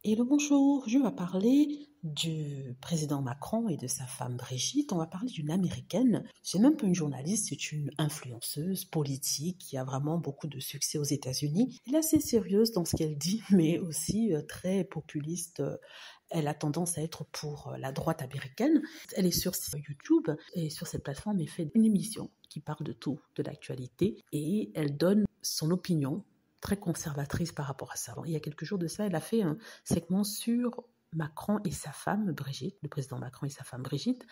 Et le bonjour, je vais parler du président Macron et de sa femme Brigitte. On va parler d'une américaine. C'est même pas une journaliste, c'est une influenceuse politique qui a vraiment beaucoup de succès aux États-Unis. Elle est assez sérieuse dans ce qu'elle dit, mais aussi très populiste. Elle a tendance à être pour la droite américaine. Elle est sur YouTube et sur cette plateforme, elle fait une émission qui parle de tout, de l'actualité, et elle donne son opinion très conservatrice par rapport à ça. Il y a quelques jours de ça, elle a fait un segment sur Macron et sa femme Brigitte, le président Macron et sa femme Brigitte,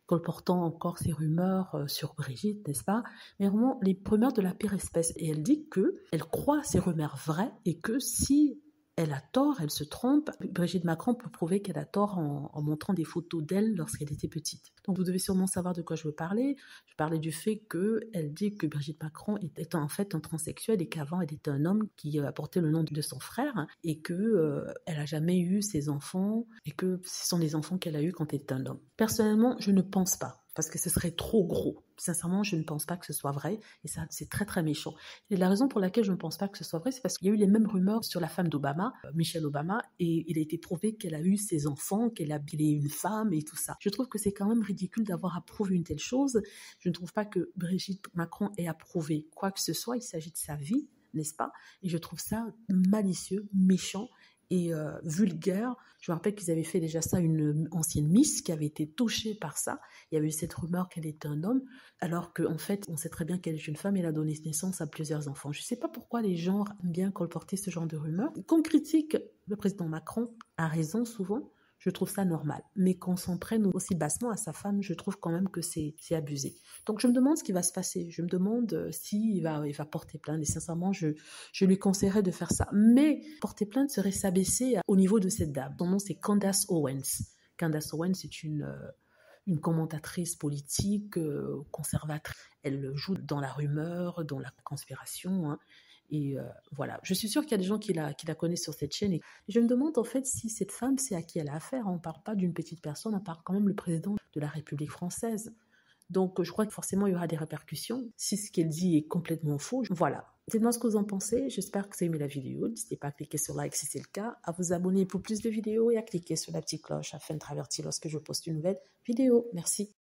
colportant encore ces rumeurs sur Brigitte, n'est-ce pas? Mais vraiment, les rumeurs de la pire espèce. Et elle dit qu'elle croit ces rumeurs vraies et que si elle a tort, elle se trompe. Brigitte Macron peut prouver qu'elle a tort en montrant des photos d'elle lorsqu'elle était petite. Donc vous devez sûrement savoir de quoi je veux parler. Je parlais du fait qu'elle dit que Brigitte Macron était en fait un transsexuel et qu'avant elle était un homme qui a porté le nom de son frère et que elle a jamais eu ses enfants et que ce sont des enfants qu'elle a eus quand elle était un homme. Personnellement, je ne pense pas, parce que ce serait trop gros. Sincèrement, je ne pense pas que ce soit vrai, et ça, c'est très très méchant. Et la raison pour laquelle je ne pense pas que ce soit vrai, c'est parce qu'il y a eu les mêmes rumeurs sur la femme d'Obama, Michelle Obama, et il a été prouvé qu'elle a eu ses enfants, qu'elle est une femme et tout ça. Je trouve que c'est quand même ridicule d'avoir approuvé une telle chose. Je ne trouve pas que Brigitte Macron ait approuvé quoi que ce soit, il s'agit de sa vie, n'est-ce pas? Et je trouve ça malicieux, méchant, et vulgaire. Je me rappelle qu'ils avaient fait déjà ça, une ancienne Miss qui avait été touchée par ça. Il y avait eu cette rumeur qu'elle était un homme, alors qu'en fait, on sait très bien qu'elle est une femme et elle a donné naissance à plusieurs enfants. Je ne sais pas pourquoi les gens aiment bien colporter ce genre de rumeurs. Qu'on critique le président Macron a raison souvent, je trouve ça normal. Mais qu'on s'en prenne aussi bassement à sa femme, je trouve quand même que c'est abusé. Donc je me demande ce qui va se passer. Je me demande s'il va porter plainte. Et sincèrement, je lui conseillerais de faire ça. Mais porter plainte serait s'abaisser au niveau de cette dame. Son nom, c'est Candace Owens. Candace Owens, c'est une commentatrice politique, conservatrice. Elle joue dans la rumeur, dans la conspiration, hein. Et voilà, je suis sûre qu'il y a des gens qui la connaissent sur cette chaîne. Et je me demande en fait si cette femme, c'est à qui elle a affaire. On ne parle pas d'une petite personne, on parle quand même le président de la République française. Donc je crois que forcément il y aura des répercussions si ce qu'elle dit est complètement faux. Voilà. Dites-moi ce que vous en pensez. J'espère que vous avez aimé la vidéo. N'hésitez pas à cliquer sur like si c'est le cas, à vous abonner pour plus de vidéos et à cliquer sur la petite cloche afin de travertir lorsque je poste une nouvelle vidéo. Merci.